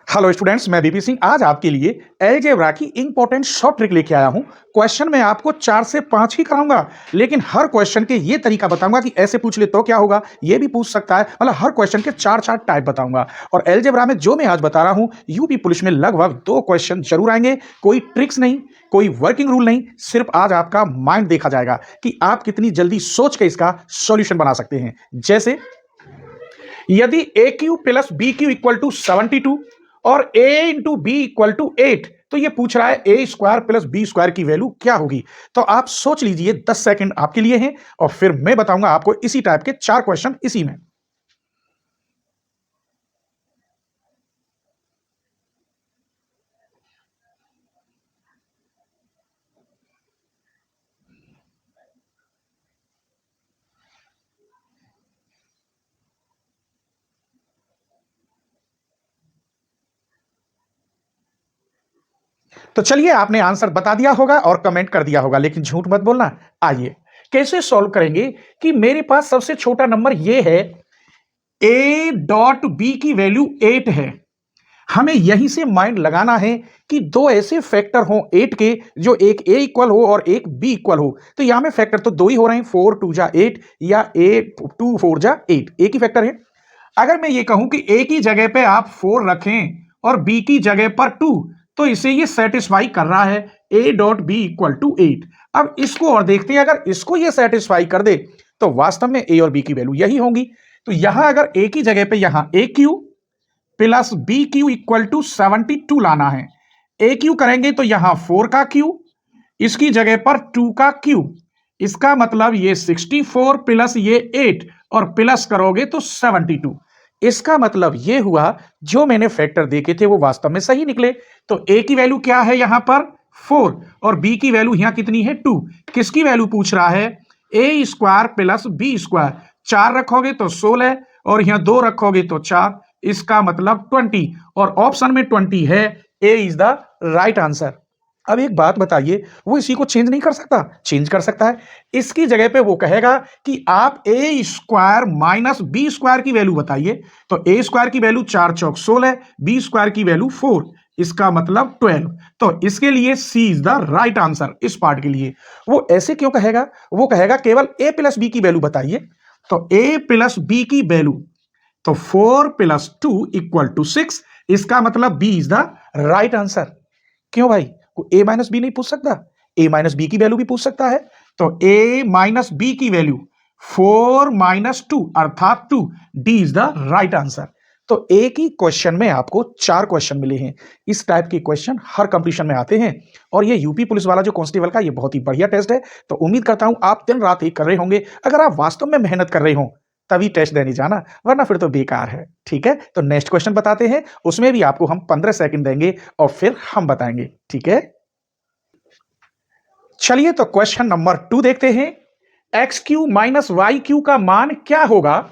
Hello students, मैं BP Singh आज आपके लिए अलजेब्रा की इंपॉर्टेंट शॉर्ट ट्रिक लेके आया हूं। क्वेश्चन में आपको 4 से 5 ही कराऊंगा, लेकिन हर क्वेश्चन के ये तरीका बताऊंगा कि ऐसे पूछ ले तो क्या होगा, ये भी पूछ सकता है। मतलब हर क्वेश्चन के 4 टाइप बताऊंगा। और अलजेब्रा में जो मैं आज बता रहा हूं, यूपी पुलिस में लगभग 2 क्वेश्चन जरूर आएंगे। कोई ट्रिक्स नहीं, कोई वर्किंग रूल नहीं, सिर्फ आज आपका माइंड देखा जाएगा कि आप कितनी जल्दी सोच के इसका सॉल्यूशन बना सकते हैं। जैसे यदि A cube plus B cube equal to 72 और A into B equal to 8, तो ये पूछ रहा है A square plus B square की वैल्यू क्या होगी। तो आप सोच लीजिए, 10 सेकंड आपके लिए हैं और फिर मैं बताऊंगा आपको इसी टाइप के 4 क्वेश्चन इसी में। तो चलिए, आपने आंसर बता दिया होगा और कमेंट कर दिया होगा, लेकिन झूठ मत बोलना। आइए कैसे सॉल्व करेंगे कि मेरे पास सबसे छोटा नंबर ये है, ए डॉट बी की वैल्यू 8 है। हमें यहीं से माइंड लगाना है कि दो ऐसे फैक्टर हों 8 के, जो एक ए इक्वल हो और एक बी इक्वल हो। तो यहां में फैक्टर तो दो ही हो रहे हैं, 4 2 जा 8 या 2 4 जा 8, एक ही फैक्टर है। अगर मैं ये कहूं कि ए की जगह पे आप 4 रखें और बी की जगह पर 2, तो इसे ये सेटिस्फाई कर रहा है, a dot b equal to 8। अब इसको और देखते हैं, अगर इसको ये सेटिस्फाई कर दे तो वास्तव में ए और बी की वैल्यू यही होंगी। तो यहां अगर ए की जगह पे यहां A cube plus B cube equal to 72 लाना है। ए क्यू करेंगे तो यहां 4 का क्यू, इसकी जगह पर 2 का क्यू, इसका मतलब ये 64 प्लस ये 8 और प्लस करोगे तो 72। इसका मतलब ये हुआ, जो मैंने फैक्टर देखे थे वो वास्तव में सही निकले। तो ए की वैल्यू क्या है यहां पर 4 और बी की वैल्यू यहां कितनी है 2। किसकी वैल्यू पूछ रहा है, A square plus B square. 4 रखोगे तो 16 और यहां 2 रखोगे तो 4, इसका मतलब 20, और ऑप्शन में 20 है। ए इज द राइट आंसर। अब एक बात बताइए, वो इसी को चेंज नहीं कर सकता? चेंज कर सकता है। इसकी जगह पे वो कहेगा कि आप ए स्क्वायर माइनस बी स्क्वायर की वैल्यू बताइए। तो ए स्क्वायर की वैल्यू 4 चौक 16, बी स्क्वायर की वैल्यू 4, इसका मतलब 12। तो इसके लिए सी इज द राइट आंसर इस पार्ट के लिए। वो ऐसे क्यों कहेगा? वो कहेगा केवल ए प्लस बी की वैल्यू बताइए। तो ए प्लस बी की वैल्यू, तो 4 प्लस 2 इक्वल टू 6, इसका मतलब B is the right answer. क्यों भाई? ए माइनस बी नहीं पूछ सकता? ए माइनस बी की वैल्यू भी पूछ सकता है। तो ए माइनस बी की वैल्यू 4 माइनस 2 अर्थात 2, D is the right answer. तो एक ही क्वेश्चन में आपको 4 क्वेश्चन मिले हैं। इस टाइप के क्वेश्चन हर कंपटीशन में आते हैं, और ये यूपी पुलिस वाला जो कांस्टेबल का, ये बहुत ही बढ़िया टेस्ट है। तो उम्मीद करता हूं आप दिन रात एक कर रहे होंगे। अगर आप वास्तव में मेहनत कर रहे हो तभी टेस्ट देने जाना, वरना फिर तो बेकार है। ठीक है, तो नेक्स्ट क्वेश्चन बताते हैं। उसमें भी आपको हम 15 सेकंड देंगे और फिर हम बताएंगे। ठीक है, चलिए तो क्वेश्चन नंबर 2 देखते हैं। X cube minus Y cube का मान क्या होगा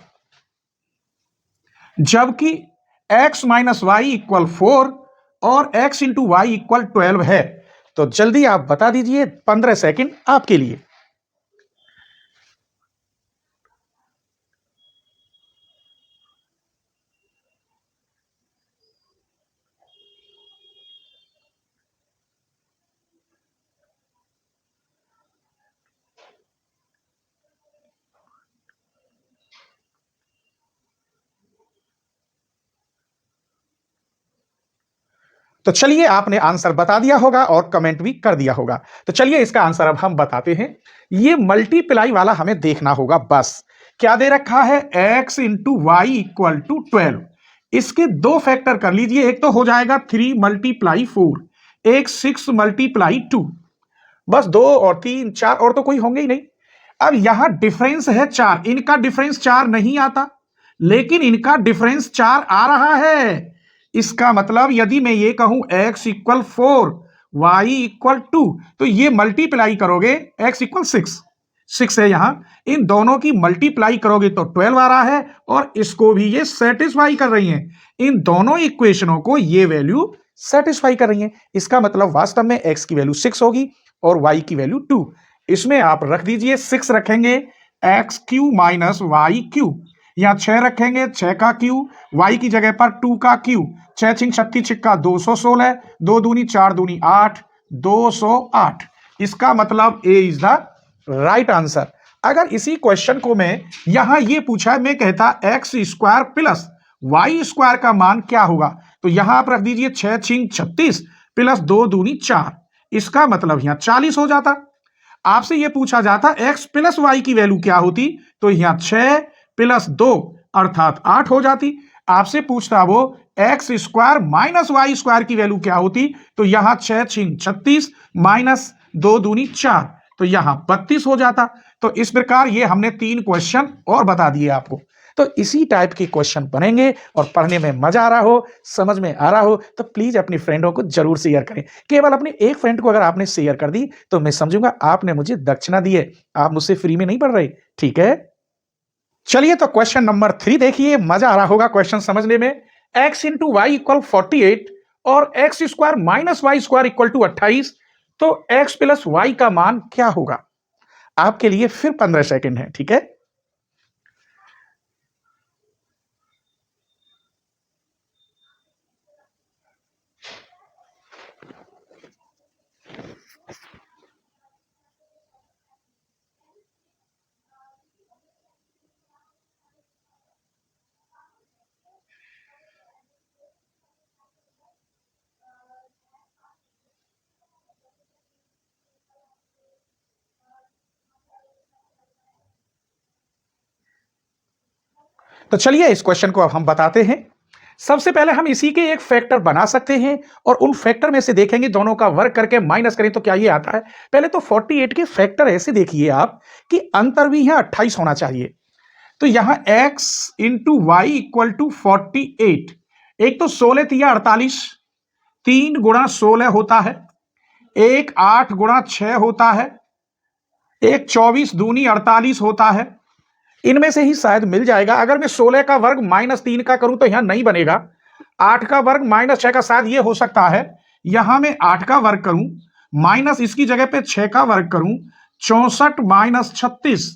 जबकि एक्स माइनस वाई इक्वल 4 और एक्स इंटू वाई इक्वल 12 है? तो जल्दी आप बता दीजिए, 15 सेकंड आपके लिए। तो चलिए, आपने आंसर बता दिया होगा और कमेंट भी कर दिया होगा। तो चलिए इसका आंसर अब हम बताते हैं। ये मल्टीप्लाई वाला हमें देखना होगा बस। क्या दे रखा है, x into y equal to 12। इसके दो फैक्टर कर लीजिए, एक तो हो जाएगा 3 मल्टीप्लाई 4, एक 6 मल्टीप्लाई 2। बस 2 और 3 4 और तो कोई होंगे ही नहीं। अब यहां डिफरेंस है 4, इनका डिफरेंस 4 नहीं आता, लेकिन इनका डिफरेंस 4 आ रहा है। इसका मतलब यदि मैं ये कहूं x इक्वल 4 वाई इक्वल 2, तो ये मल्टीप्लाई करोगे, x इक्वल 6 है यहां, इन दोनों की मल्टीप्लाई करोगे तो 12 आ रहा है, और इसको भी ये सेटिस्फाई कर रही हैं। इन दोनों इक्वेशनों को ये वैल्यू सेटिस्फाई कर रही हैं। इसका मतलब वास्तव में x की वैल्यू 6 होगी और y की वैल्यू 2। इसमें आप रख दीजिए, 6 रखेंगे x cube minus Y cube, यहाँ 6 रखेंगे, 6 का क्यू, y की जगह पर 2 का क्यू, 6 छिंग 36 छिक्का 216, 2 दूनी 4 दूनी 8, 208। इसका मतलब ए इज द राइट आंसर। अगर इसी क्वेश्चन को मैं यहां ये पूछा, मैं कहता x square plus y square का मान क्या होगा, तो यहां आप रख दीजिए 6 छिंग 36 प्लस 2 दूनी 4, इसका मतलब यहां 40 हो जाता। आपसे यह पूछा जाता x प्लस वाई की वैल्यू क्या होती, तो यहां 6 प्लस 2 अर्थात 8 हो जाती। आपसे पूछता वो x square minus Y square की वैल्यू क्या होती, तो यहां 6 छिंग 36 माइनस 2 दूनी 4, तो यहां 32 हो जाता। तो इस प्रकार ये हमने 3 क्वेश्चन और बता दिए आपको। तो इसी टाइप के क्वेश्चन बनेंगे और पढ़ने में मजा आ रहा हो, समझ में आ रहा हो, तो प्लीज अपनी फ्रेंडों को जरूर शेयर करें। केवल अपने एक फ्रेंड को अगर आपने शेयर कर दी तो मैं समझूंगा आपने मुझे दक्षिणा दी है, आप मुझसे फ्री में नहीं पढ़ रहे। ठीक है, चलिए तो क्वेश्चन नंबर 3 देखिए, मजा आ रहा होगा क्वेश्चन समझने में। x इंटू वाई इक्वल 48 और x square minus Y square equal to 28, तो x प्लस वाई का मान क्या होगा। आपके लिए फिर 15 सेकंड है। ठीक है, तो चलिए इस क्वेश्चन को अब हम बताते हैं। सबसे पहले हम इसी के एक फैक्टर बना सकते हैं और उन फैक्टर में से देखेंगे दोनों का वर्ग करके माइनस करें तो क्या ये आता है। पहले तो 48 के फैक्टर ऐसे देखिए आप कि अंतर भी यहां 28 होना चाहिए। तो यहां x into y equal to 48, एक तो 16 तिया 48, 3 गुणा 16 होता है, एक 8 गुणा 6 होता है, एक 24 दूनी 48 होता है। इनमें से ही शायद मिल जाएगा। अगर मैं 16 का वर्ग माइनस 3 का करूं तो यहां नहीं बनेगा। 8 का वर्ग माइनस 6 का शायद ये हो सकता है। यहां मैं 8 का वर्ग करूं माइनस इसकी जगह पे 6 का वर्ग करूं, 64 माइनस 36,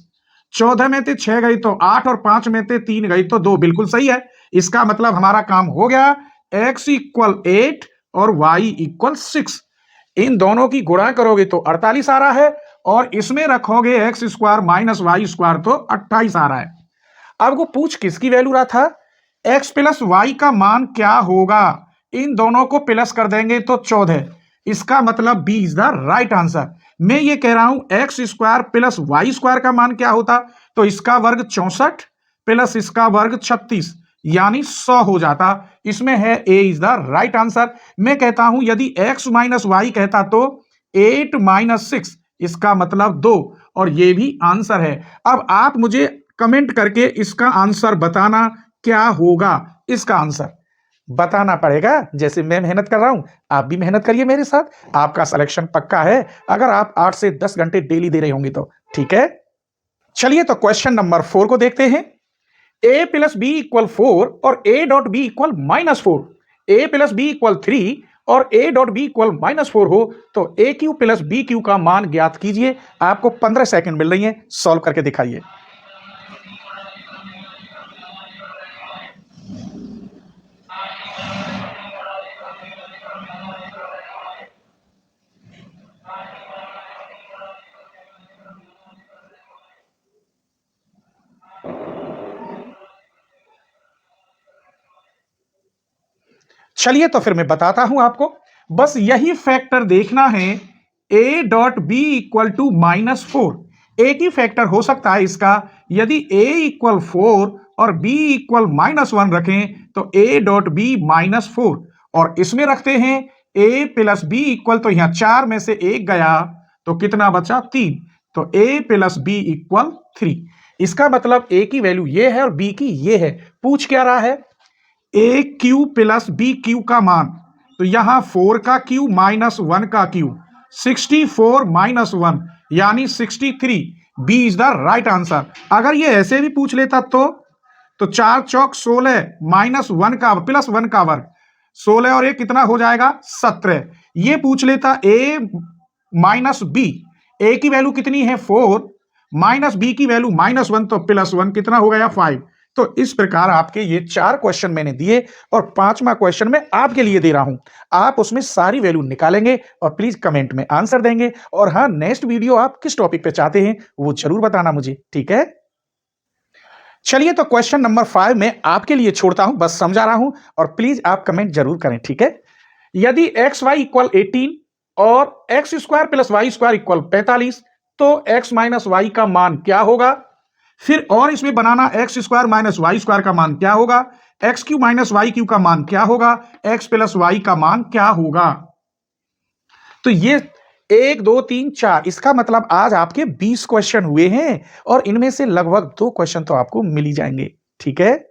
14 में से 6 गई तो 8 और 5 में से 3 गई तो 2, बिल्कुल सही है। इसका मतलब हमारा काम हो गया। x इक्वल 8 और y इक्वल 6, इन दोनों की गुणा करोगे तो 48 आ रहा है और इसमें रखोगे x square minus Y square तो 28 आ रहा है। अब वो पूछ किसकी वैल्यू रहा था, एक्स प्लस वाई का मान क्या होगा। इन दोनों को प्लस कर देंगे तो 14, इसका मतलब B is the right answer. मैं ये कह रहा हूं x square plus y square का मान क्या होता, तो इसका वर्ग 64 प्लस इसका वर्ग 36 यानी 100 हो जाता। इसमें है ए इज द राइट आंसर। मैं कहता हूं यदि x माइनस वाई कहता तो 8 माइनस 6, इसका मतलब 2, और ये भी आंसर है। अब आप मुझे कमेंट करके इसका आंसर बताना क्या होगा। इसका आंसर बताना पड़ेगा। जैसे मैं मेहनत कर रहा हूं आप भी मेहनत करिए मेरे साथ, आपका सिलेक्शन पक्का है अगर आप 8 से 10 घंटे डेली दे रहे होंगे तो। ठीक है, चलिए तो क्वेश्चन नंबर 4 को देखते हैं। a प्लस बी इक्वल 4 और a dot b equal -4, a plus b equal 3 और a डॉट बी इक्वल -4 हो तो a cube plus B cube का मान ज्ञात कीजिए। आपको 15 सेकंड मिल रही है, सॉल्व करके दिखाइए। चलिए तो फिर मैं बताता हूं आपको, बस यही फैक्टर देखना है। a dot b equal to -4, एक ही फैक्टर हो सकता है इसका। यदि a इक्वल 4 और b इक्वल -1 रखें तो a डॉट बी -4, और इसमें रखते हैं a प्लस बी इक्वल, तो यहां 4 में से 1 गया तो कितना बचा 3, तो a प्लस बी इक्वल 3। इसका मतलब a की वैल्यू ये है और b की ये है। पूछ क्या रहा है, ए क्यू प्लस बी क्यू का मान, तो यहां 4 का क्यू माइनस 1 का क्यू, 64 माइनस 1 यानी 63, B is the right answer. अगर ये ऐसे भी पूछ लेता तो 4 चौक 16 माइनस 1 का प्लस 1 का वर्ग, 16 और 1 कितना हो जाएगा 17। ये पूछ लेता ए माइनस बी, ए की वैल्यू कितनी है 4 माइनस बी की वैल्यू -1 तो +1 कितना हो गया 5, तो इस प्रकार आपके ये 4 क्वेश्चन मैंने दिए और 5वां क्वेश्चन मैं आपके लिए दे रहा हूं। आप उसमें सारी वैल्यू निकालेंगे और प्लीज कमेंट में आंसर देंगे। और हाँ, नेक्स्ट वीडियो आप किस टॉपिक पे चाहते हैं वो जरूर बताना मुझे, ठीक है? चलिए, तो क्वेश्चन नंबर 5 मैं आपके लिए छोड़ता हूं, बस समझा रहा हूं और प्लीज आप कमेंट जरूर करें, ठीक है? यदि एक्स वाई इक्वल 18 और x square plus y square equal 45, तो एक्स माइनस वाई का मान क्या होगा? फिर और इसमें बनाना, X square minus Y square का मान क्या होगा? X cube minus Y cube का मान क्या होगा? एक्स प्लस वाई का मान क्या होगा? तो ये 1 2 3 4, इसका मतलब आज आपके 20 क्वेश्चन हुए हैं और इनमें से लगभग 2 क्वेश्चन तो आपको मिल ही जाएंगे, ठीक है?